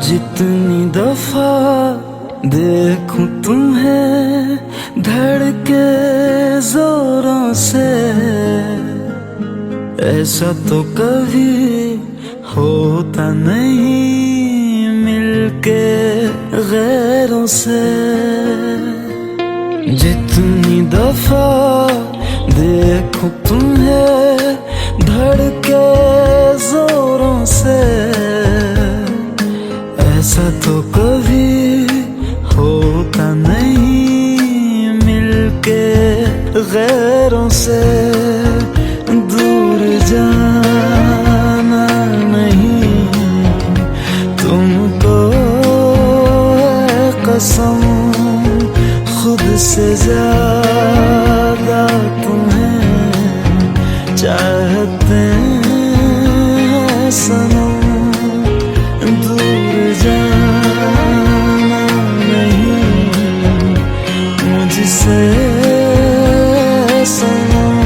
जितनी दफा देखूं तुम्हें धड़के जोरों से, ऐसा तो कभी होता नहीं मिलके गैरों से। जितनी दफा देखूं तुम्हें धड़के जोरों से, ऐसा तो कभी होता नहीं मिलके गैरों से। दूर जाना नहीं तुमको है कसम, खुद से ज्यादा तुम्हें चाहते हैं सनम। दूर जाना नहीं मुझसे सनम,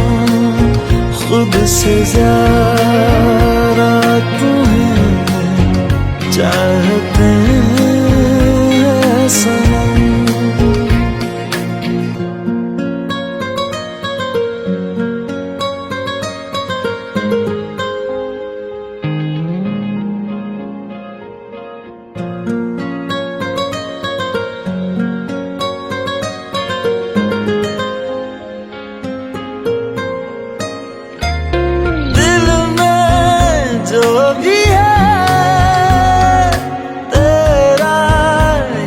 खुद से ज्यादा तुम्हें चाहते हैं सनम। जो भी है तेरा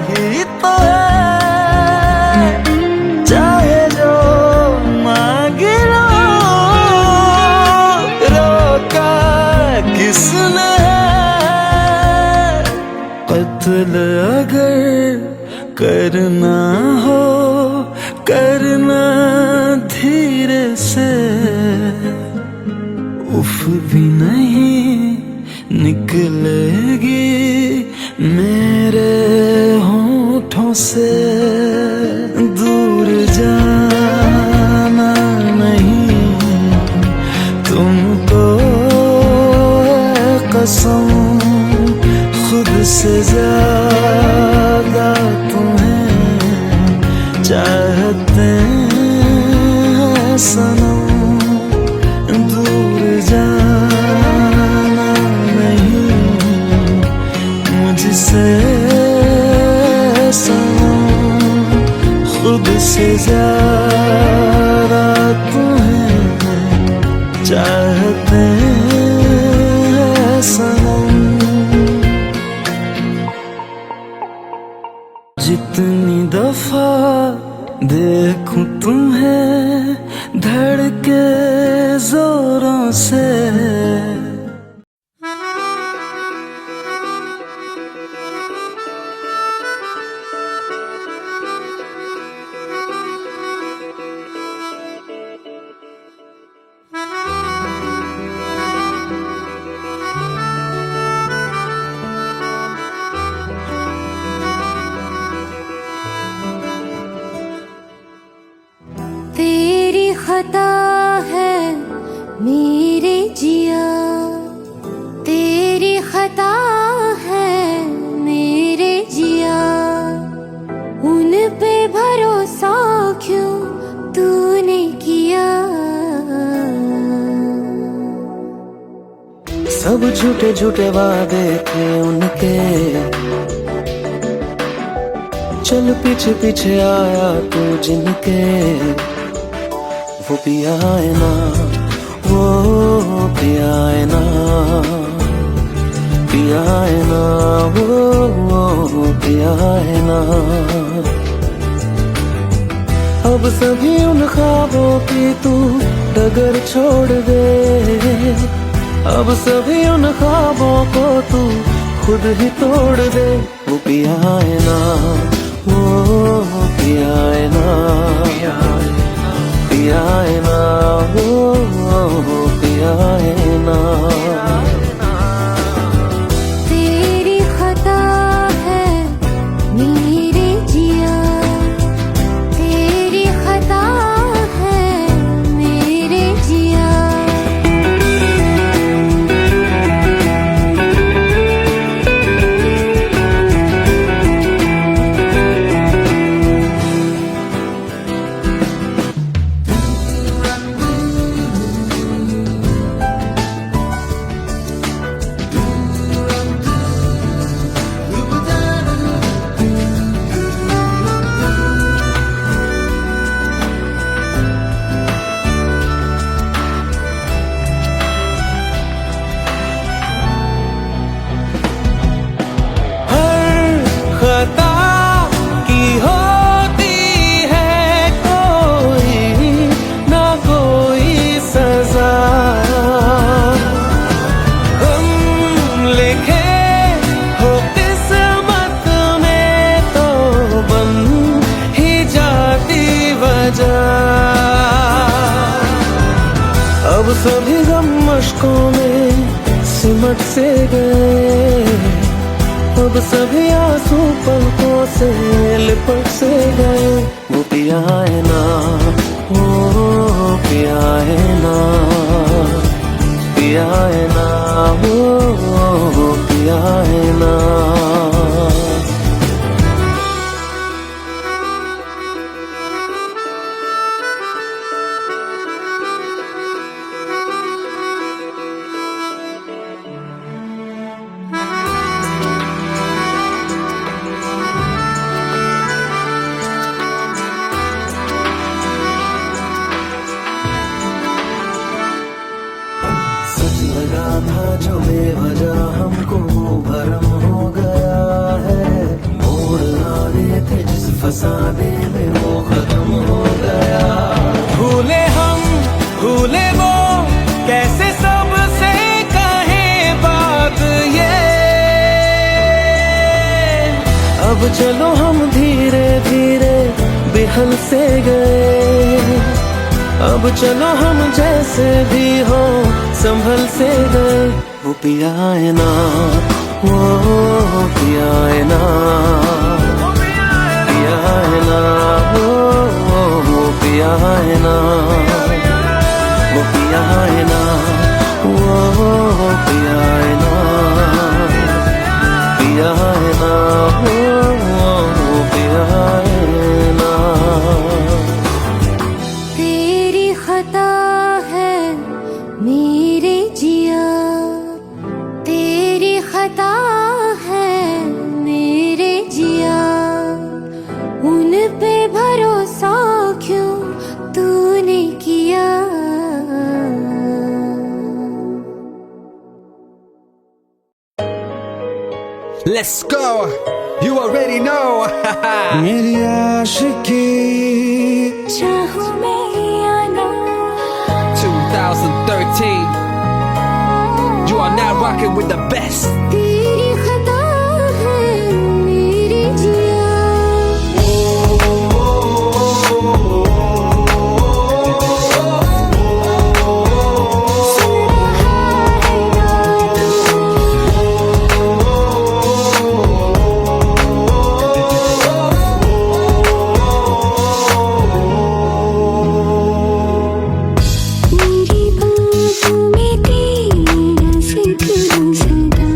ही तो है, चाहे जो मांग लो, रोका किसने है। कत्ल अगर करना हो करना धीरे से, उफ भी नहीं निकलेगी मेरे होठों से। दूर जाना नहीं तुमको है कसम, खुद से ज्यादा तुम्हें चाहते हैं सनम। दूर जाना नहीं मुझसे सनम, खुद से ज्यादा तुम्हें चाहते हैं सनम। जितनी दफा देखूं तुम्हें धड़के जोरों से, तेरी खता है मेरे जिया, तेरी खता है मेरे जिया, उन पे भरोसा क्यों तूने किया। सब झूठे झूठे वादे थे उनके, चल पीछे पीछे आया तू जिनके। वो पिया है ना, वो पिया है ना, पिया है ना, वो पिया है ना। अब सभी उन ख्वाबों की तू डगर छोड़ दे, अब सभी उन ख्वाबों को तू खुद ही तोड़ दे। वो पिया है ना, वो पिया है ना, पिया है ना, वो पिया है ना। तेरी खता है मेरे जिया, तेरी खता है मेरे जिया। अब सभी गम मशकों में सिमट से गए, अब सभी आंसू पलकों से लिपट से गए। वो पिया है ना, वो पिया है ना, पिया है ना, वो पिया है ना। सच लगा था जो बेवजह हमको भरम हो गया है, मोड़ आने थे जिस फसाने में वो खत्म हो गया। भूले हम भूले वो, कैसे सबसे कहे बात ये। अब चलो हम धीरे धीरे बिहल से गए, अब चलो हम जैसे भी हो संभल से गए। वो पिया है ना, वो पिया है ना, पिया है ना, वो पिया है ना, वो पिया है ना, वो पिया है ना, पिया है ना, वो पिया है ना। तेरी खता है मेरे जिया, तेरी खता है मेरे जिया, उन पे भरोसा क्यों तूने किया। Let's go, you already know. मेरी आशिकी चाहूं मैं या ना, 2013, you are now rocking with the best. तेरी खता है मेरे जिया। सुन रहा है ना मेरी बातों में तेरा जिक्र सदा।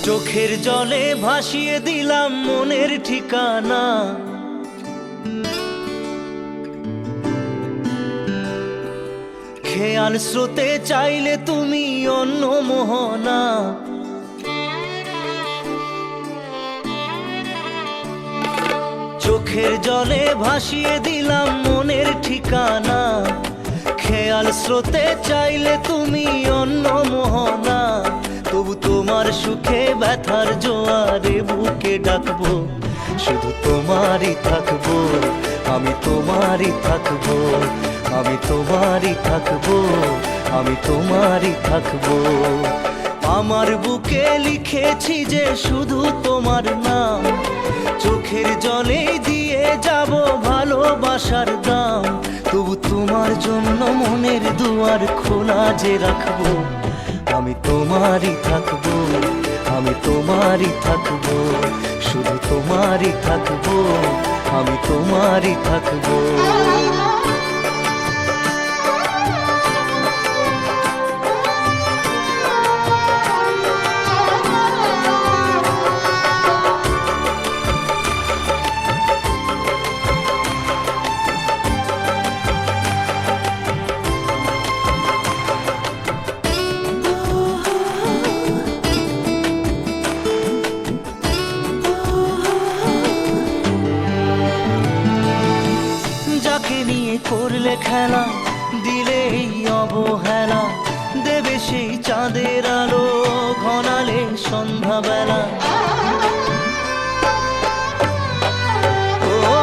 চোখের জলে ভাসিয়ে দিলাম মনের ঠিকানা, খেয়াল স্রোতে চাইলে তুমি অন্য মোহনা। চোখের জলে ভাসিয়ে দিলাম মনের ঠিকানা, খেয়াল স্রোতে চাইলে তুমি অন্য মোহনা। তবু তোমার সুখে ব্যথার জোয়ারে বুকে ডাকবো, শুধু তোমারই থাকবো, আমি তোমারই থাকবো, আমি তোমারই থাকবো, আমি তোমারই থাকবো। আমার বুকে লিখেছি যে শুধু তোমার নাম, চোখের জলে দিয়ে যাব ভালোবাসার দাম। তবু তোমার জন্য মনের দুয়ার খোলা যে রাখবো, আমি তোমারই থাকবো, আমি তোমারই থাকবো, শুধু তোমারই থাকবো, আমি তোমারই থাকবো। যাকে নিয়ে করলে খেলা, দিলে এই অবহেলা, দেবে সেই চাঁদের আলো ঘনালে সন্ধ্যাবেলা। ও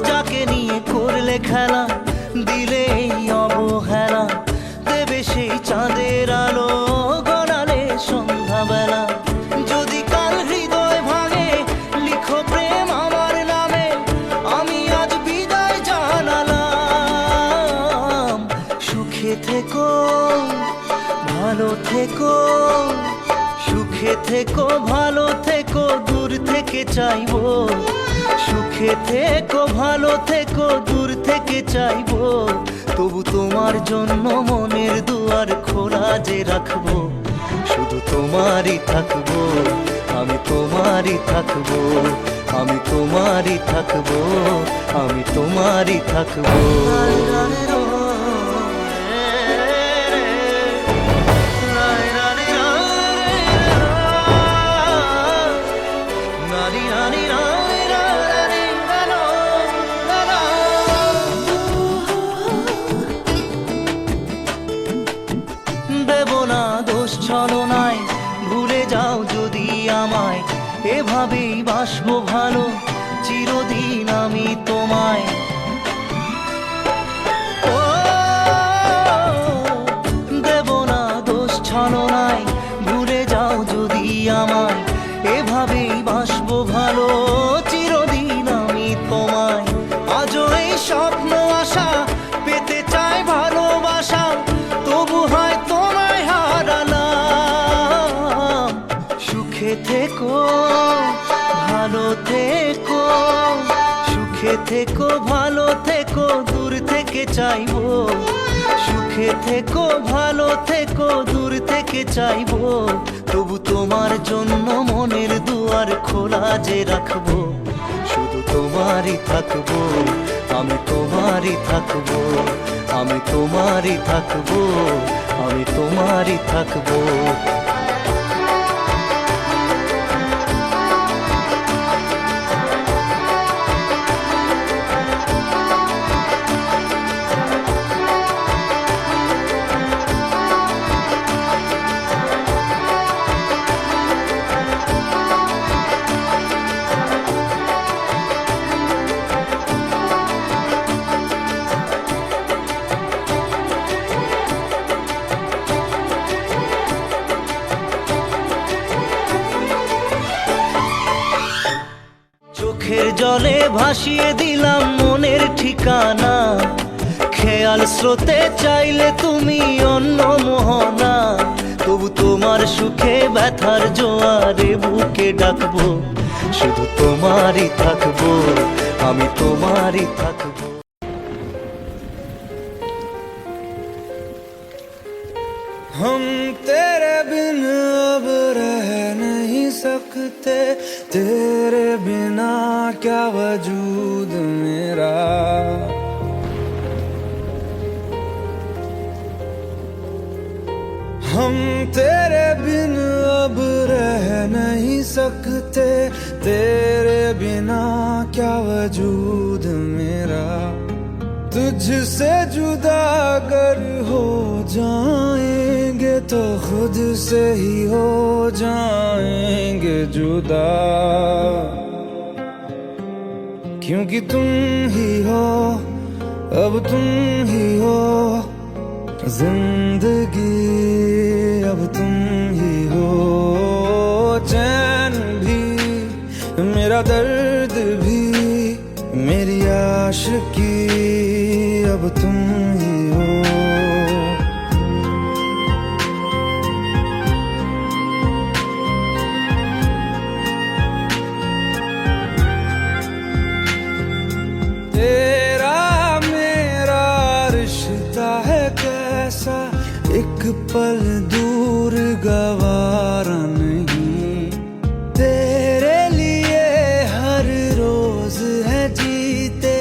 যাকে নিয়ে করলে খেলা, দিলে এই অবহেলা, দেবে সেই চাঁদের আলো ঘনালে সন্ধ্যাবেলা। যদি কাল হৃদয় ভাঙে লিখো প্রেম আমার নামে, আমি আজ বিদায় জানালাম। সুখে থেকো ভালো থেকো, সুখে থেকো ভালো থেকো, দূর থেকে চাইবো। সুখে থেকো ভালো থেকো, দূর থেকে চাইবো। তবু তোমার জন্য মনের দুয়ার খোলা যে রাখবো, শুধু তোমারই থাকবো, আমি তোমারই থাকবো, আমি তোমারই থাকবো, আমি তোমারই থাকবো। দেব না দোষ ছলনায়, ভুলে যাও যদি আমায়, এভাবেই বাসবো ভালো চিরদিন আমি তোমায়। ও দেব না দোষ ছলনায়, ভুলে যাও যদি আমায়, এভাবেই বাসবো ভালো চিরদিন আমি তোমায়। আজও এই স্বপ্ন আশা পেতে চাই ভালোবাসা, তবু হয় তোমায় হারালাম। সুখে থেকো ভালো থেকো, সুখে থেকো ভালো থেকো, দূর থেকে চাইবো। সুখে থেকো ভালো থেকো, দূর থেকে চাইবো। তবু তোমার জন্য মনের দুয়ার খোলা যে রাখবো, শুধু তোমারই থাকবো, আমি তোমারই থাকবো, আমি তোমারই থাকবো, আমি তোমারই থাকবো। চোখের জলে ভাসিয়ে দিলাম মনের ঠিকানা, খেয়াল স্রোতে চাইলে তুমি অন্য মোহনা। তবু তোমার সুখে ব্যথার জোয়ারে বুকে ডাকবো, শুধু তোমারই থাকবো, আমি তোমারই থাকবো। हम तेरे बिन अब रह सकते, तेरे बिना क्या वजूद मेरा। हम तेरे बिन अब रह नहीं सकते, तेरे बिना क्या वजूद मेरा। तुझसे जुदा अगर हो जाएंगे तो खुद से ही हो जाएंगे जुदा। क्योंकि तुम ही हो, अब तुम ही हो जिंदगी, अब तुम ही हो चैन भी, मेरा दर्द भी, मेरी आशिकी, अब तुम ही हो। तेरा मेरा रिश्ता है कैसा, एक पल दूर गवारा नहीं। तेरे लिए हर रोज है जीते,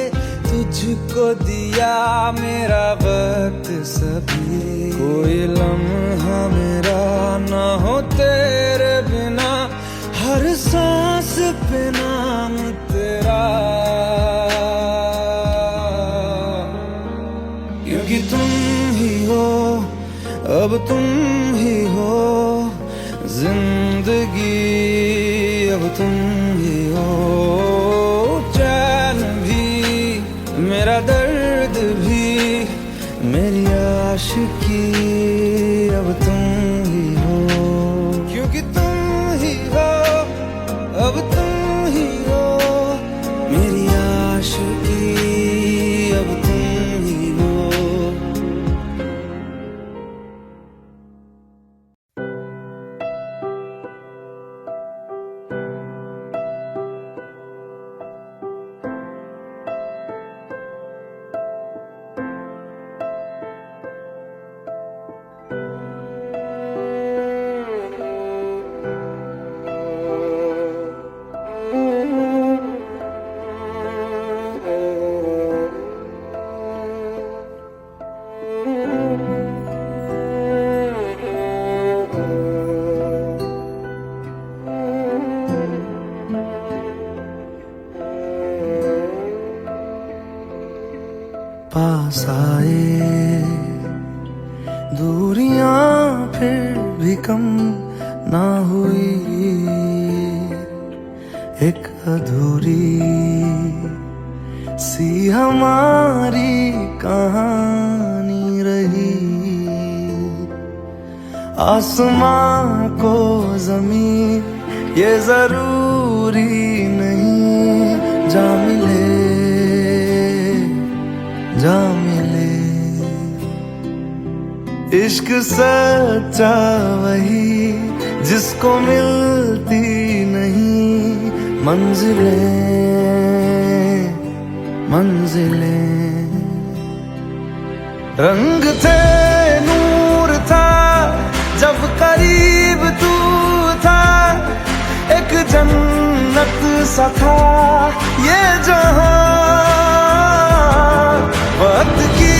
तुझको दिया मेरा वक्त सभी। कोई लम्हा मेरा ना हो तेरे बिना, हर सांस पे नाम तेरा। क्योंकि तुम ही हो, अब तुम ही हो जिंदगी, अब तुम ही हो चैन भी, मेरा दर्द भी, मेरी आशिकी, अब तुम ही हो। क्योंकि तुम ही हो, अब तुम ही हो मेरी आशिकी, अब तुम ही हो। पास आए दूरियां फिर भी कम ना हुई, एक अधूरी सी हमारी कहानी रही। आसमां को जमीन ये जरूरी नहीं, जा मिले जा मिले। इश्क सच्चा वही जिसको मिलती नहीं मंजिलें मंजिलें। रंग थे नूर था जब करीब तू था, एक जन्नत सा था ये जहां। वक्त की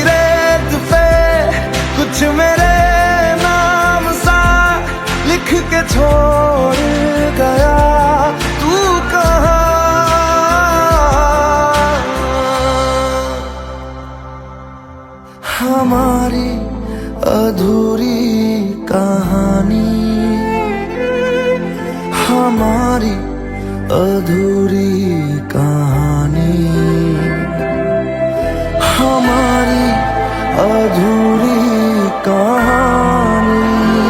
रेत पे कुछ मेरे नाम सा लिख के छोड़ गया, तू कहाँ। हमारी अधूरी कहानी, हमारी अधूरी कहानी, हमारी अधूरी कहानी,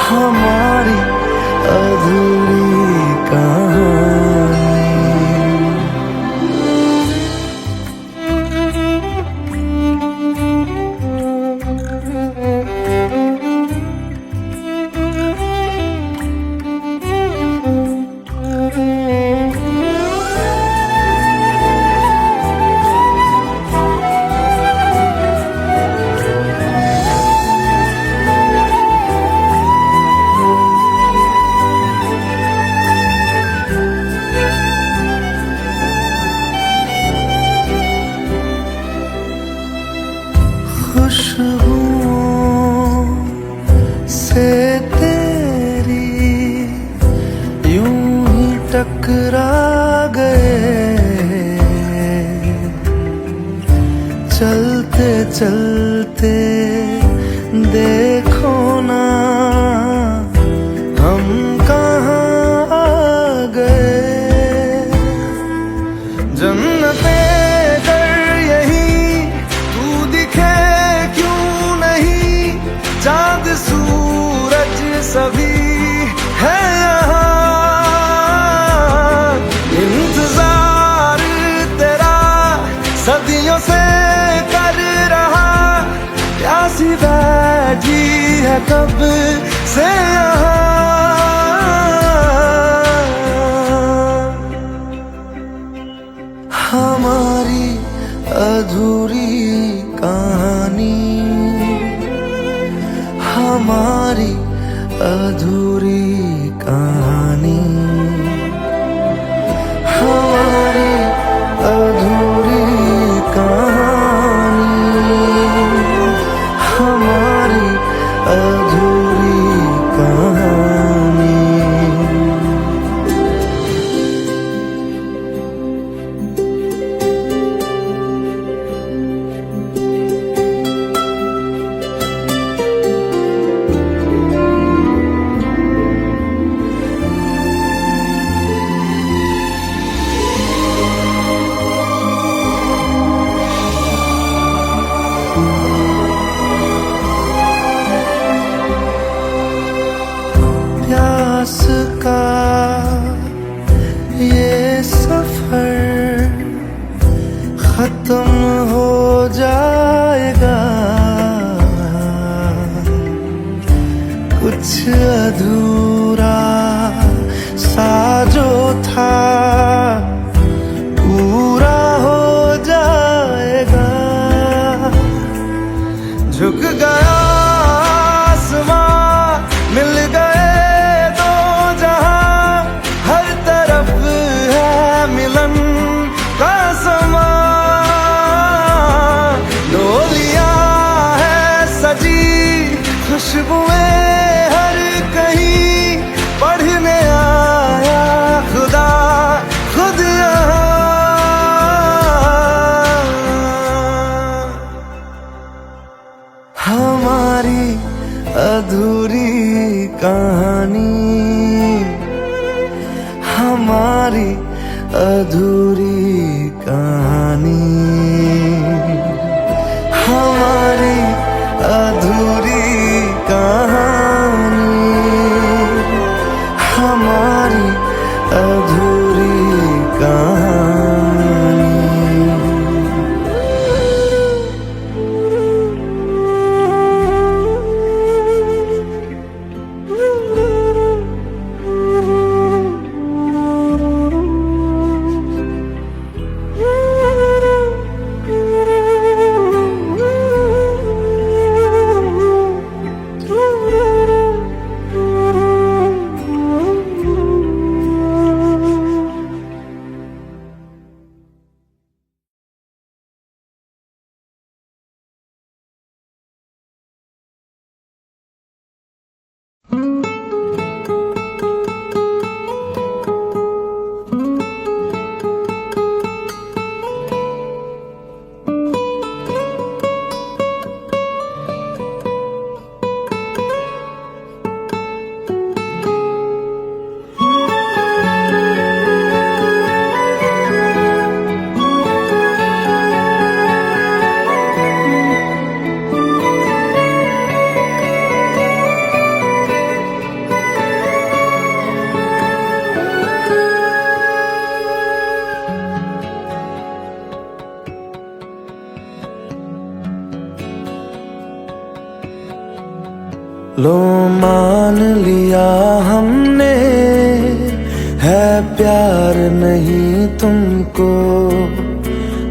हमारी सभी है यहाँ, इंतजार तेरा सदियों से कर रहा, प्यासी बैठी है कब से यहाँ। हमारी अधूरी कहानी, हमारी अधूरी कहानी, हमारी अधूरी कहानी, हमारी अधूरी कहानी। प्यास का ये सफर खत्म हो जाएगा, कुछ अधूरा सा जो था पूरा हो जाएगा। झुक गया आसमां, मिल गए दो जहां, हर तरफ है मिलन का समा। डोलियां है सजी, खुशबुएं हर कहीं, पढ़ने आया खुदा खुद यहाँ। हमारी अधूरी कहानी, हमारी अधूरी कहानी, हमारी अधूरी कहानी, हमारी अधूरी कहानी। लो मान लिया हमने, है प्यार नहीं तुमको,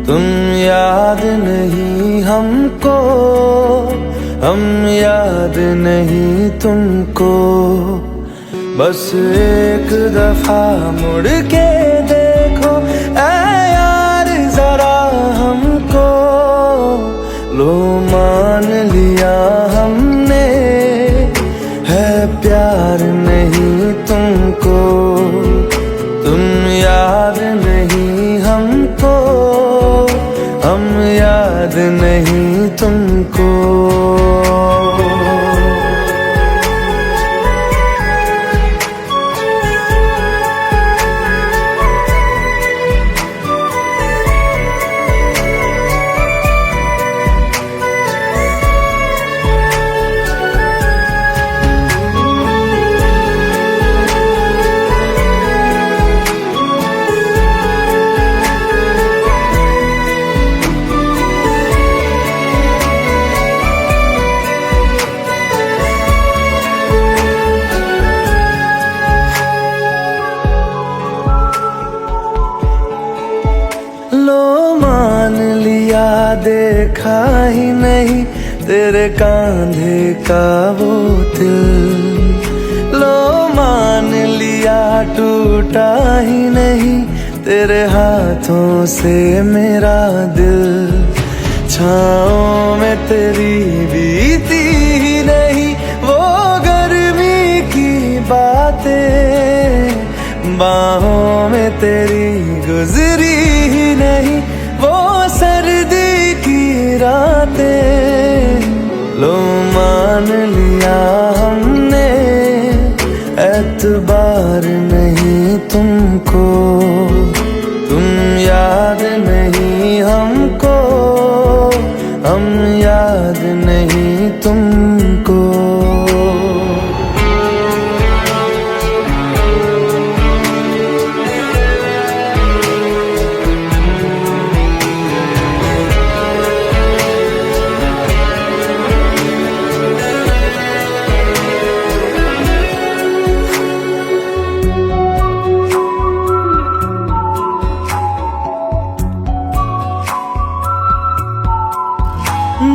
तुम याद नहीं हमको, हम याद नहीं तुमको। बस एक दफा मुड़ के देखो ऐ यार जरा हमको। लो मान लिया हमने, है प्यार नहीं तुमको, तुम याद नहीं हमको, हम याद नहीं तुमको। देखा ही नहीं तेरे कांधे का वो दिल। लो मान लिया टूटा ही नहीं तेरे हाथों से मेरा दिल। छाँव में तेरी बीती ही नहीं वो गर्मी की बातें, बाहों में तेरी गुजरी ही नहीं वो सर्दी की रातें। लो मान लिया हमने एतबार नहीं तुमको, तुम याद नहीं हमको, हम याद नहीं तुमको।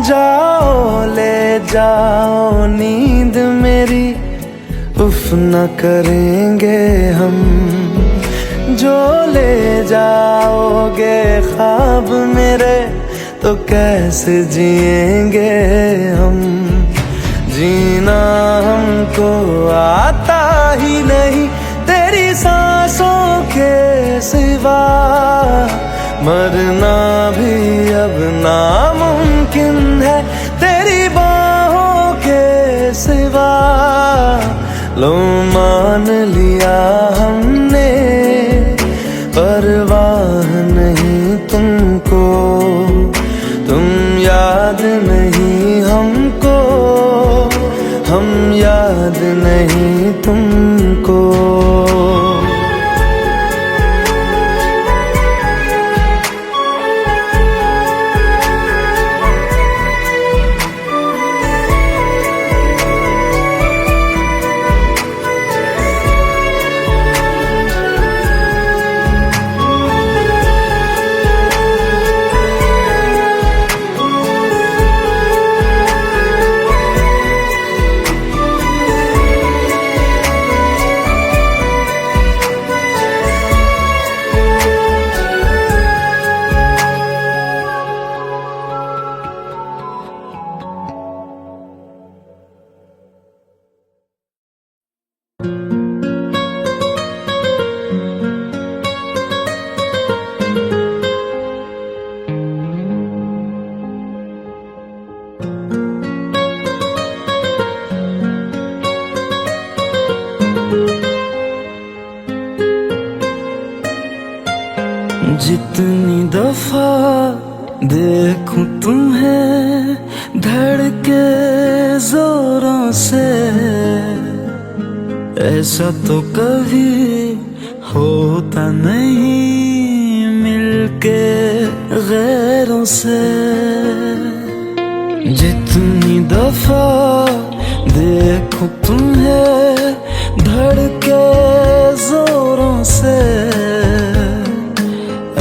जाओ ले जाओ नींद मेरी, उफ न करेंगे हम। जो ले जाओगे ख्वाब मेरे तो कैसे जिएंगे हम। जीना हमको आता ही नहीं तेरी सांसों के सिवा, मरना भी अब नामुमकिन है तेरी बाहों के सिवा। लो मान लिया हमने परवाह नहीं तुमको, तुम याद नहीं हमको, हम याद नहीं तुमको। जितनी दफा देखूं तुम्हें धड़के जोरों से, ऐसा तो कभी होता नहीं मिलके गैरों से। जितनी दफा देखूं तुम्हें धड़के जोरों से,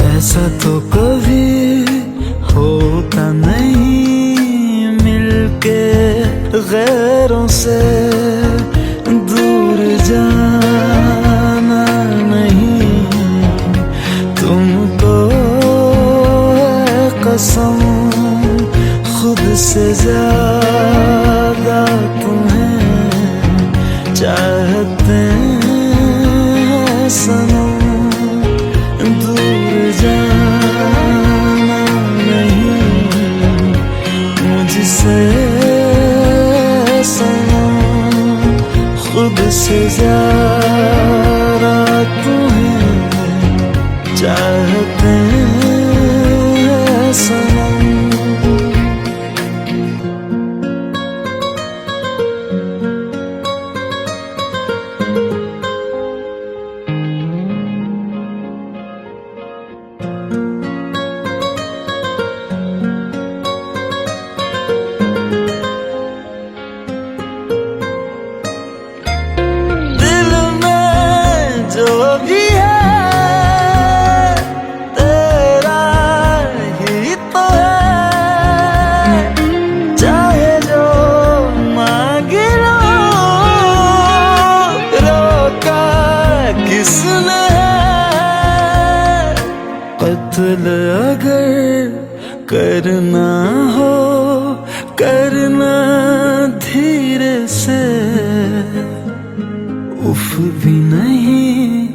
ऐसा तो कभी होता नहीं मिलके गैरों से। दूर जाना नहीं तुमको है कसम, खुद से ज्यादा तुम्हें चाहते हैं सनम। दूर जाना नहीं मुझसे सनम, खुद से ज्यादा तुम्हें चाहते हैं सनम। दिल में कत्ल अगर करना हो करना धीरे से, उफ भी नहीं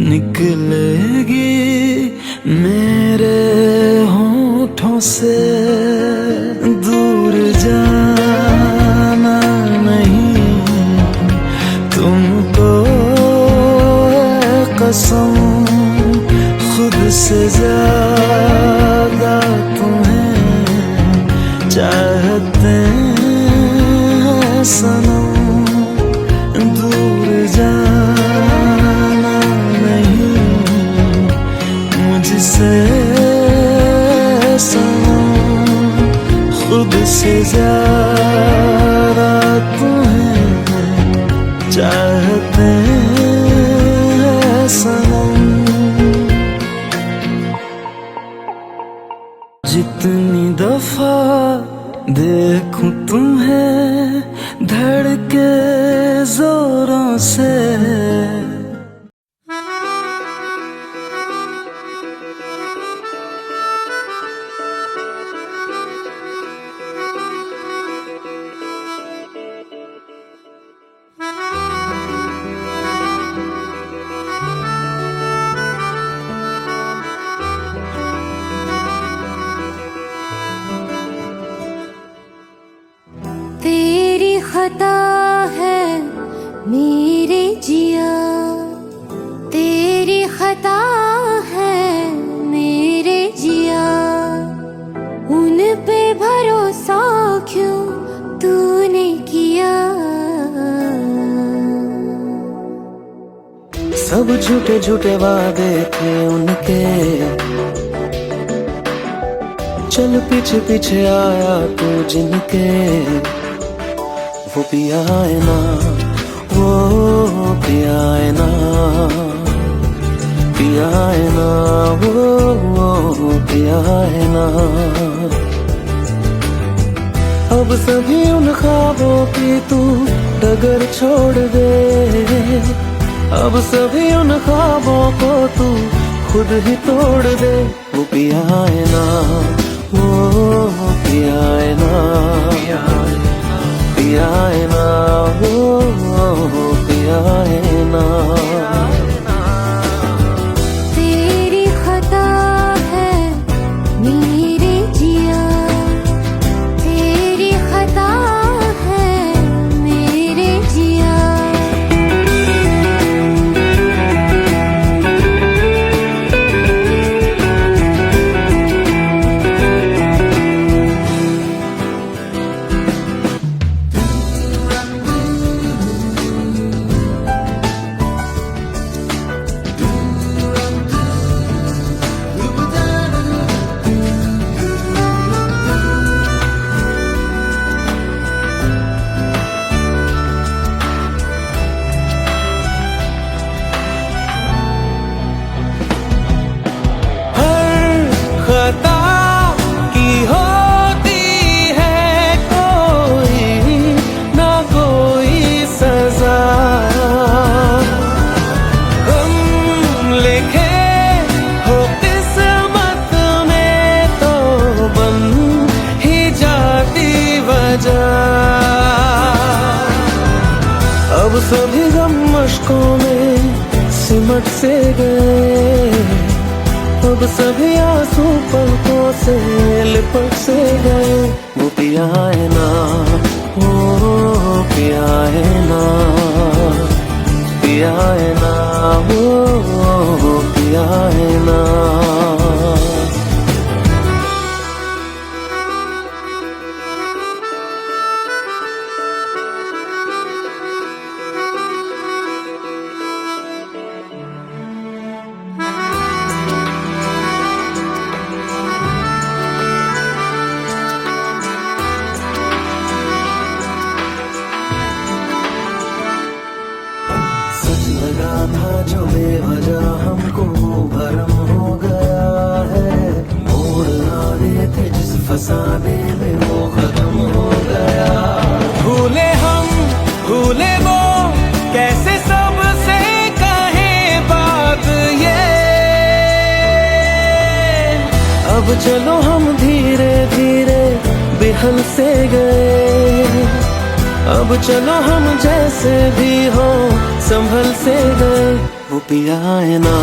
निकलेगी मेरे होठों से। दूर जाना नहीं तुमको है कसम, खुद से ज्यादा तुम्हें चाहते हैं सनम। दूर जाना नहीं मुझसे सनम, खुद से ज्यादा तुम्हें चाहते हैं सनम। जितनी दफा देखूं तुम्हें धड़के जोरों से, तेरी खता है मेरे जिया, तेरी खता है मेरे जिया। उन पे भरोसा क्यों तूने किया। सब झूठे झूठे वादे थे उनके, चल पीछे पीछे आया तू जिनके। वो पिया है ना, वो पिया है ना, पिया है ना, वो पिया है ना। अब सभी उन ख्वाबों की तू डगर छोड़ दे, अब सभी उन ख्वाबों को तू खुद ही तोड़ दे। वो पिया है ना, वो पिया है ना, पिया है ना, वो पिया है ना। तेरी खता है मेरे जिया, तेरी खता है मेरे जिया। अब सभी गम मशकों में सिमट से गए, अब सभी आंसू पलकों से लिपट से गए। वो पिया है ना, वो पिया है ना, पिया है ना, वो पिया है ना। लगा था जो बेवजह हमको वो भरम हो गया है। मोड़ आने थे जिस फसाने में वो खत्म हो गया। भूले हम भूले वो कैसे सबसे कहें बात ये। अब चलो हम धीरे धीरे बेहल से गए, अब चलो हम जैसे भी हो संभल से गए। वो पिया है ना,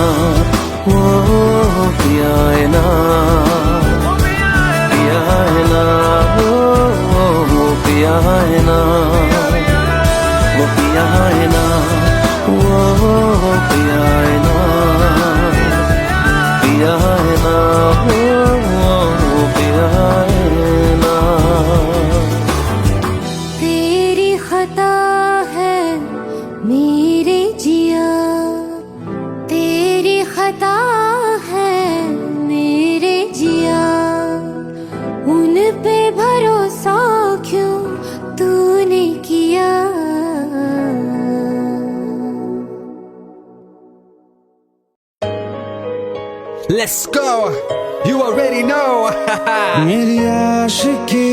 वो पिया है ना, पिया है ना, वो पिया है ना, वो पिया है ना, वो पिया है ना, पिया है ना, वो पिया है ना। तेरी खता है मेरे जिया, तेरी खता है मेरे जिया, उन पे भरोसा क्यों तूने किया। Let's go. You already know. मेरी आशिकी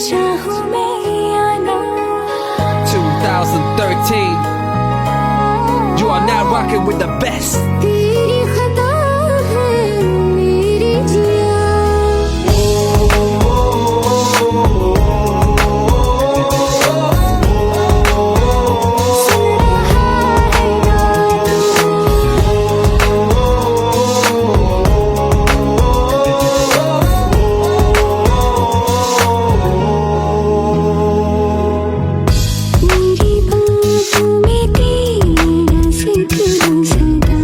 चाहूं मैं या ना, 2013. You are now rocking with the best. तेरी खता है मेरे जिया। मेरी बाहों में तेरा जिक्र सदा,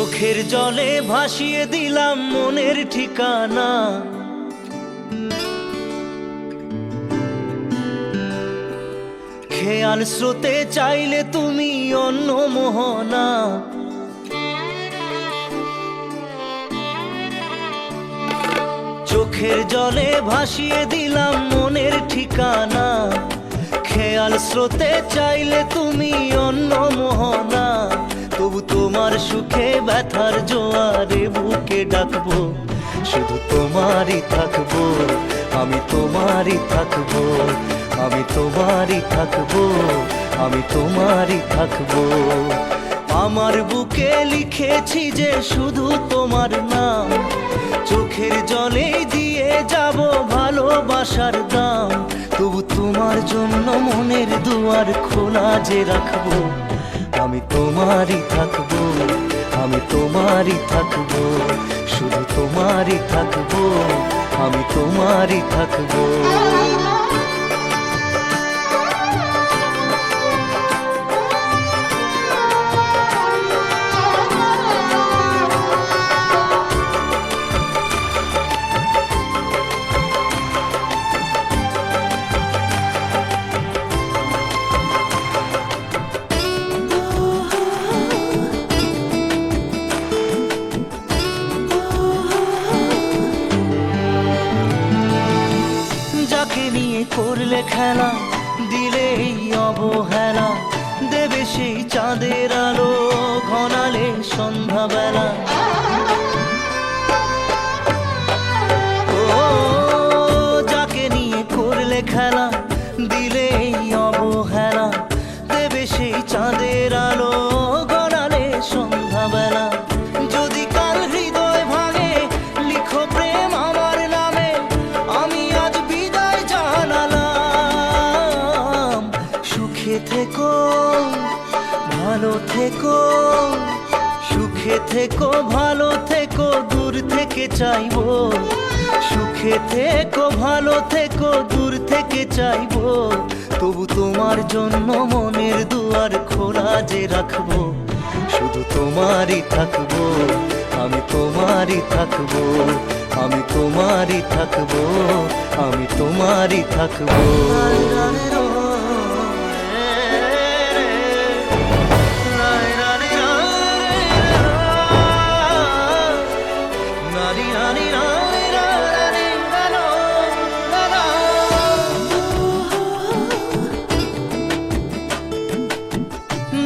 চোখের জলে ভাসিয়ে দিলাম মনের ঠিকানা। খেয়াল স্রোতে চাইলে তুমি অন্য মোহনা। চোখের জলে ভাসিয়ে দিলাম মনের ঠিকানা। খেয়াল স্রোতে চাইলে তুমি অন্য মোহনা। তবু তোমার সুখে ব্যথার জোয়ারে বুকে ডাকবো, শুধু তোমারই থাকবো, আমি তোমারই থাকবো, আমি তোমারই থাকবো, আমি তোমারই থাকবো। আমার বুকে লিখেছি যে শুধু তোমার নাম, চোখের জলে দিয়ে যাব ভালোবাসার দাম। তবু তোমার জন্য মনের দুয়ার খোলা যে রাখবো, আমি তোমারই থাকবো, আমি তোমারই থাকবো, শুধু তোমারই থাকবো, আমি তোমারই থাকবো। করলে খেলা দিলে অবহেলা, দেবে সেই চাঁদের আলো ঘনালে সন্ধ্যাবেলা। ও যাকে নিয়ে করলে খেলা দিলে অবহেলা, দেবে সেই চাঁদের আলো ঘনালে সন্ধ্যাবেলা। যদি কাল হৃদয় ভাঙে লিখো প্রেম আমার নামে, আমি আজ বিদায় জানালাম। সুখে থেকো ভালো থেকো, সুখে থেকো ভালো থেকো, দূর থেকে চাইবো। সুখে থেকো ভালো থেকো, দূর থেকে চাইবো। তবু তোমার জন্য মনের দুয়ার খোলা যে রাখবো, শুধু তোমারই থাকবো, আমি তোমারই থাকবো, আমি তোমারই থাকবো, আমি তোমারই থাকবো।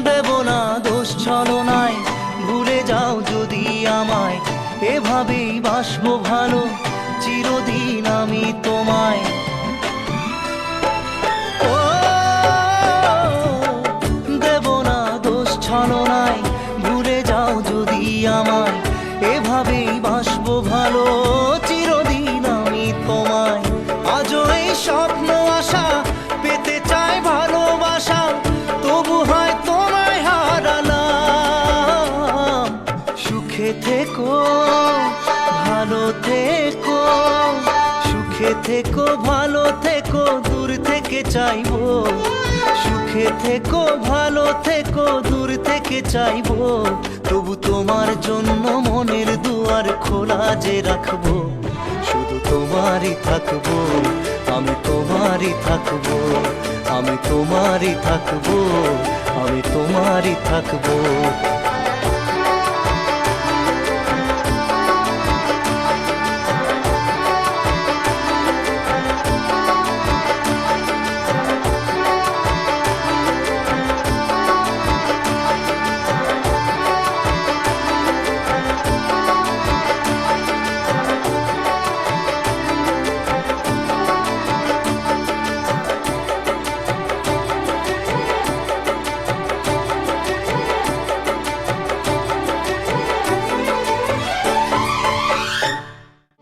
দেব না দোষ ছলনায়, ভুলে যাও যদি আমায়। এভাবেই বাসবো ভালো চিরদিন আমি তোমায়। ও দেব না দোষ ছলনায়, ভুলে যাও যদি আমায়। এভাবেই বাসবো ভালো চিরদিন আমি তোমায়। আজও এই স্বপ্ন আশা পেতে চাই ভালোবাসা, তবু হয় তোমায় হারালাম। সুখে থেকো ভালো থেকো, সুখে থেকো ভালো থেকো, দূর থেকে চাইবো। সুখে থেকো ভালো থেকো, দূর থেকে চাইবো। তবু তোমার জন্য মনের দুয়ার খোলা যে রাখবো, শুধু তোমারই থাকবো, আমি তোমারই থাকবো, আমি তোমারই থাকবো, আমি তোমারই থাকবো।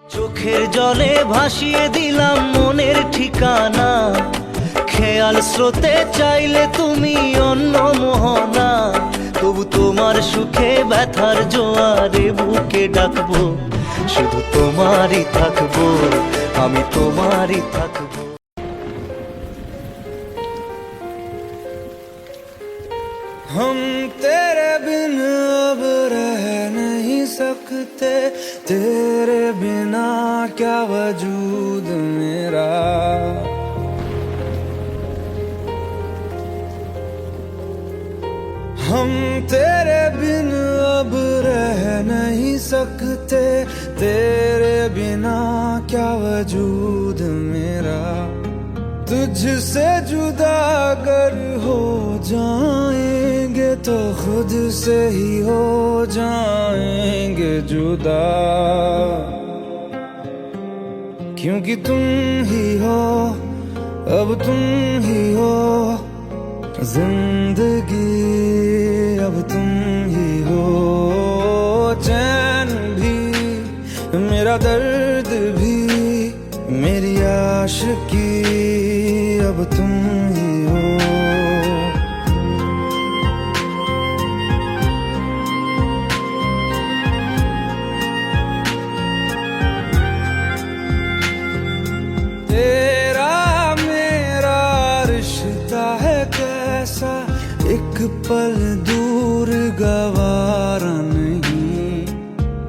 চোখের জলে ভাসিয়ে দিলাম মনের ঠিকানা। খেয়াল স্রোতে চাইলে তুমি অন্য মোহনা। তবু তোমার সুখে ব্যথার জোয়ারে বুকে ডাকবো, শুধু তোমারই থাকবো, আমি তোমারই থাকবো। हम तेरे बिन अब रह नहीं सकते, तेरे बिना क्या वजूद मेरा। हम तेरे बिन अब रह नहीं सकते, तेरे बिना क्या वजूद मेरा। तुझसे जुदा अगर हो जाएंगे तो खुद से ही हो जाएंगे जुदा, क्योंकि तुम ही हो, अब तुम ही हो जिंदगी, अब तुम ही हो। चैन भी, मेरा दर्द भी, मेरी आशिकी, अब तुम ही हो। तेरा मेरा रिश्ता है कैसा, एक पल दूर गवारा नहीं।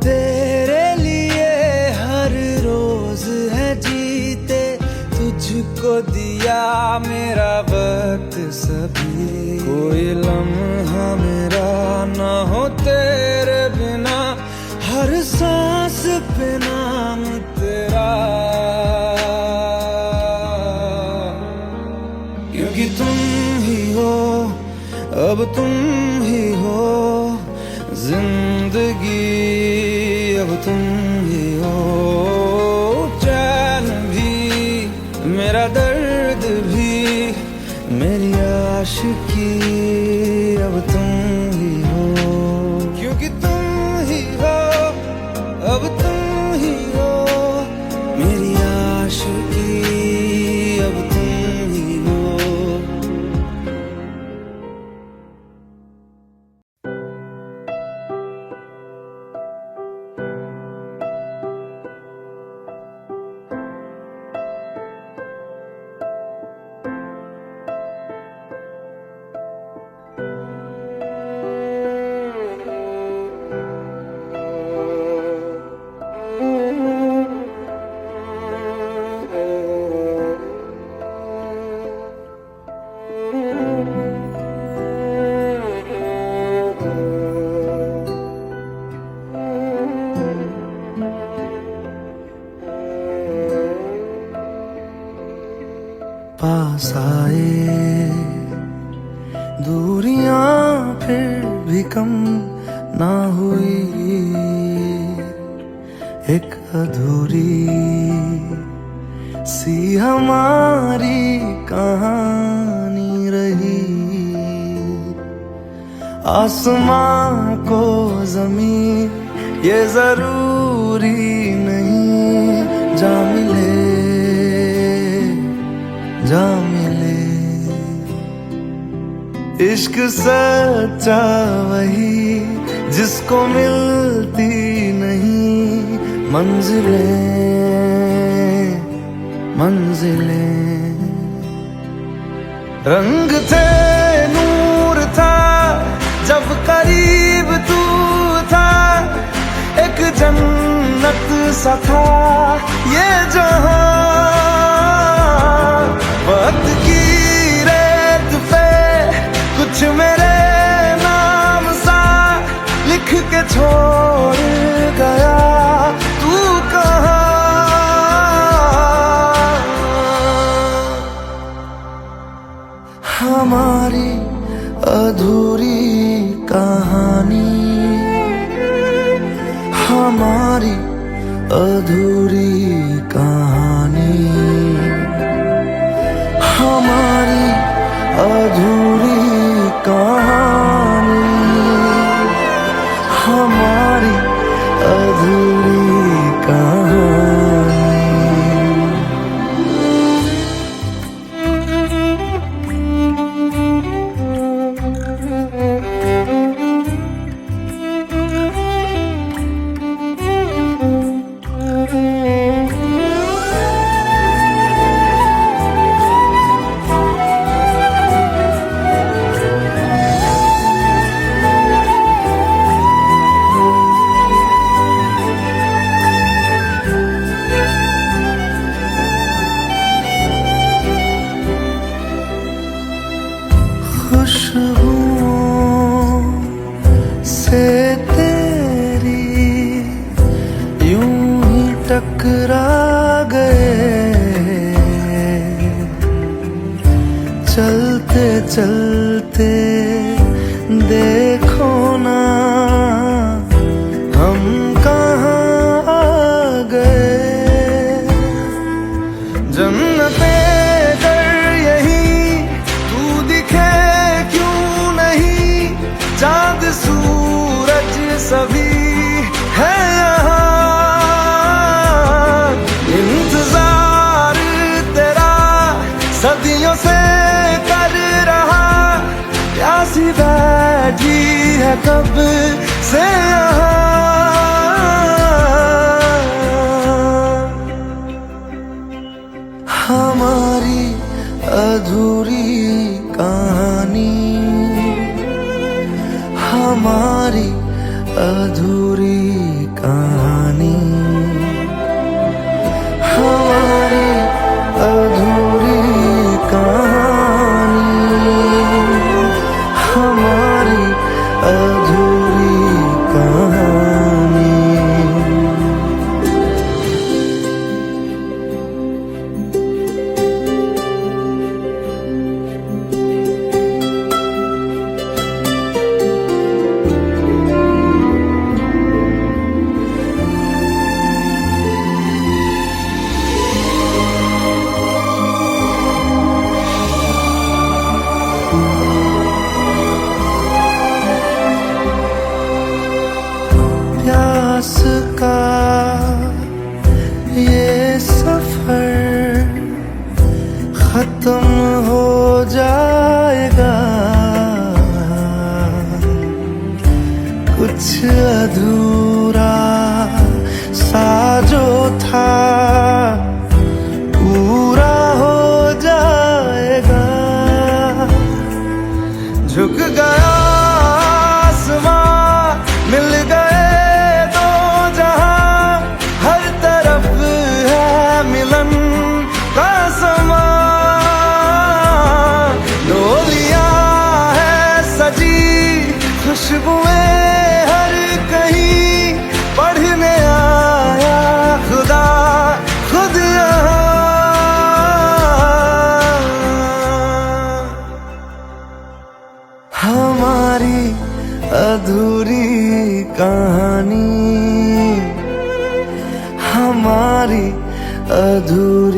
तेरे लिए हर रोज है जीते, तुझको दिया मेरा वक्त सभी। कोई लम्हा मेरा ना हो तेरे बिना, हर सांस पे नाम तेरा, क्योंकि तुम ही हो, अब तुम ही हो जिंदगी, अब तुम ही हो। चैन भी, मेरा दर्द भी, मेरी आशिकी, अब तुम ही हो, क्योंकि तुम ही हो, अब तुम ही हो मेरी आशिकी, अब तुम ही हो। पास आए दूरियां फिर भी कम ना हुई, एक अधूरी सी हमारी कहानी रही। आसमां को जमीन ये जरूरी नहीं, जा मिले जा मिले। इश्क सच्चा वही जिसको मिलती नहीं मंजिलें मंजिलें। रंग थे नूर था जब करीब तू था, एक जन्नत सा था ये जहां। वक्त की रेत पे कुछ मेरे नाम सा लिख के छोड़ गया, तू कहाँ। हमारी अधूरी कहानी, हमारी अधूरी कहानी, हमारी अधूरी कहानी, हमारी अधूरी कहानी। चलते देखो ना हम कहाँ आ गए। जन्नते कर यही तू दिखे क्यों नहीं, चांद सूरज सभी है यहाँ। इंतजार तेरा सदियों से कर रहा, प्यासी बैठी है कब से यहाँ। हमारी अधूरी कहानी, हमारी अधूरी कहानी, हमारी अधूरी कहानी, हमारी अधूरी कहानी। प्यास का ये सफर खत्म हो जाएगा, कुछ अधूरा सा जो था पूरा हो जाएगा। झुक गया आसमां, मिल गए दो जहां, हर तरफ है मिलन का समा। डोलियां है सजी खुशबुएं हर कहीं, पढ़ने आया खुदा खुद यहाँ। हमारी अधूरी कहानी, हमारी अधूरी